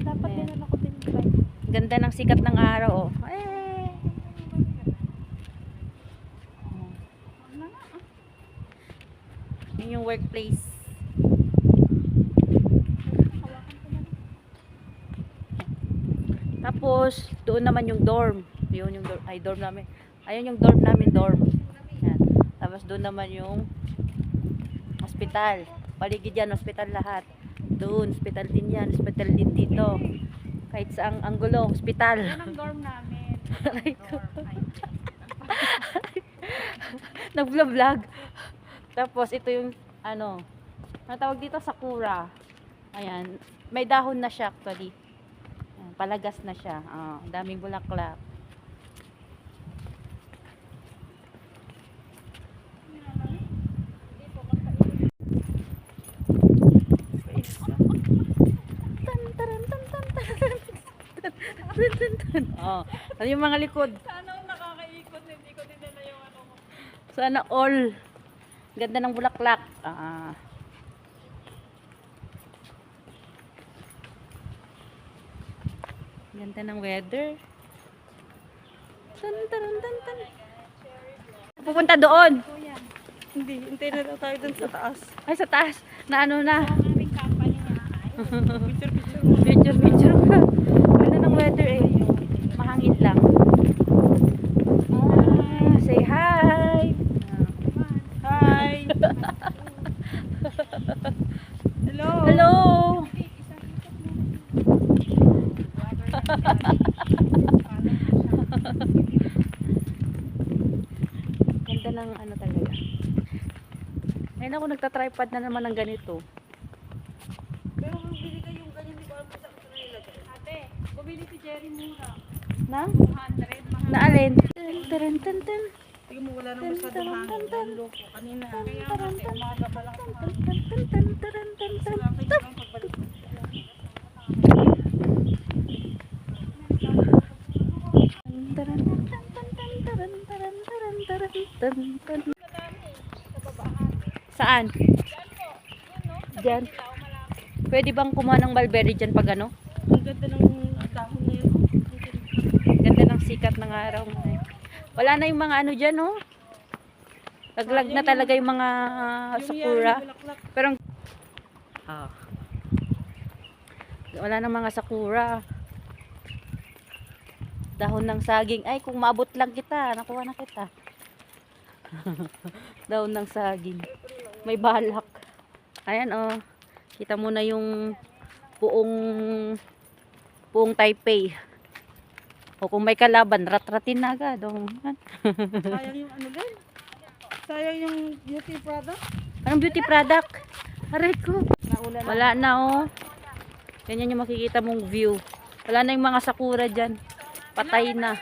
Dapat din ako din try. Ganda ng sikat ng araw, oh. Yun yung workplace. Tapos, doon naman yung dorm. Yun yung dorm. Ay, dorm namin. Ayun yung dorm namin, dorm. Yan. Tapos, doon naman yung hospital. Paligid yan, hospital lahat. Doon, hospital din yan. Hospital din dito. Kahit saang anggulo, hospital. Yan ang dorm namin. Nag-vlog. Tapos, ito yung, ano tawag dito, sakura. Ayan. May dahon na siya, actually. Palagas na siya. Daming bulaklak. Ano yung mga likod? Sana nakakaikot, hindi ko dinala yung ano mo. Sana all. Ganda ng bulaklak. Ganda ng weather. Tan. Pupunta doon. Hindi, hintay na daw tayo dun sa taas. Ay, sa taas. Na ano na. Ang aming company na. Picture ka. Ganda ng weather eh. Mahangin lang. Say hi. Hi! Hello! Hello. Ganda ng ano talaga. Ngayon ako nagtatripod na naman ng ganito. Pero kung bili ka yung ganyan, di ba alam kung saan ko nilagay? Ate, bumili si Jerry mura. Na? 200, mahal. Na alin? Tan. Sige mo, wala nang masyadong hangin. Ang loko kanina. Kaya ate, umaga pa lang. Sila kayo lang pagbalik. Saan? Diyan. Pwede bang kumuha ng mulberry dyan pag ano? Ang ganda ng dahon na yun. Ganda ng sikat ng araw. Wala na yung mga ano dyan, oh. Laglag na talaga yung mga sakura. Pero wala na mga sakura. Dahon ng saging. Ay, kung maabot lang kita, nakuha na kita. Dahon ng saging. May balak. Ayan, oh. Kita mo na yung buong Taipei. O kung may kalaban, rat-ratin na agad. Oh. Sayang yung ano din. Sayang yung beauty product. Anong beauty product? Aray ko. Nauna na. Wala na, oh. Ganyan yung makikita mong view. Wala na yung mga sakura dyan. Patay na.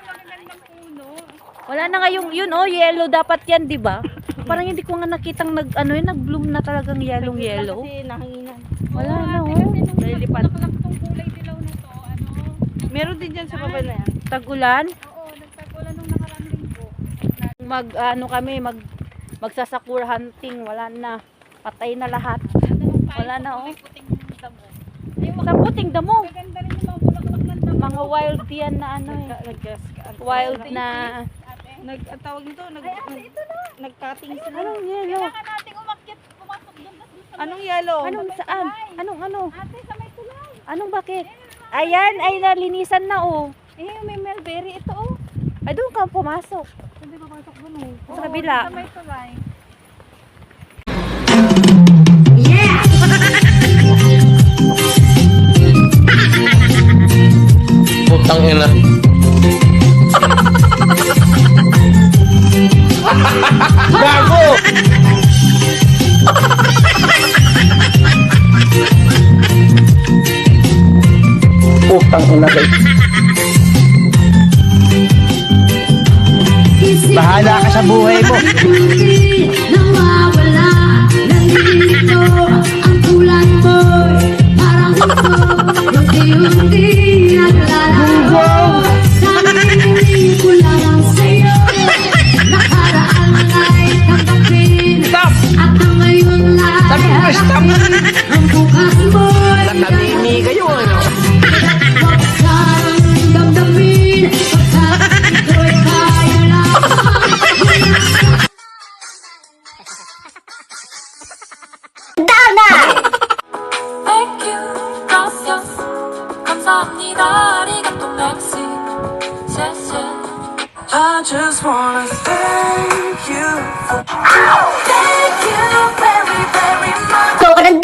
Wala na nga yung, yun, oh, yellow dapat yan, di ba? Parang hindi ko nga nakitang nag-bloom na talagang yellow. Kasi nahanginan. Wala na, oh. Nalilipat. Itong kulay dilaw na to, ano? Meron din dyan sa baba na yan. Tag-ulan. Oo, nagtag-ulan nung nakarang linggo. Magsasakura hunting. Wala na. Patay na lahat. Wala na, oh. Sa puting damo. Maganda rin yung mga bulaklak ng damo. Mga wild yan na ano eh. Wild na. Ang tawag nito, nag-cutting sila. Anong yellow? Kailangan nating umakyat, pumasok doon. Anong yellow? Anong saan? Anong? Ate, sa may tulay. Anong bakit? Ayan, ay nalinisan na, oh. May mulberry ito, oh. Ay, doon ka pumasok. Hindi papasok doon, oh. Sa kabila. Sa may tulay. Putang ina. Gago! Putang ina kayo. Bahala ka sa buhay mo. Nawawala, nandito ang kulay mo'y parang ito, unti-unti naglalago. Sabihin ko lang sa'yo, nakaraan ay tanggapin, Stop! at ang ngayon ay Sabi ko, stop! harapin. Ang bukas mo'y Tatabi mo. Bingi kayo, ano? Huwag sanang damdamin, pagkat ito'y kaya lang. Thank you, gracias, 감사합니다, 아리가또, merci, 谢谢. I just wanna thank you for thank you very, very much. Ikaw ka ng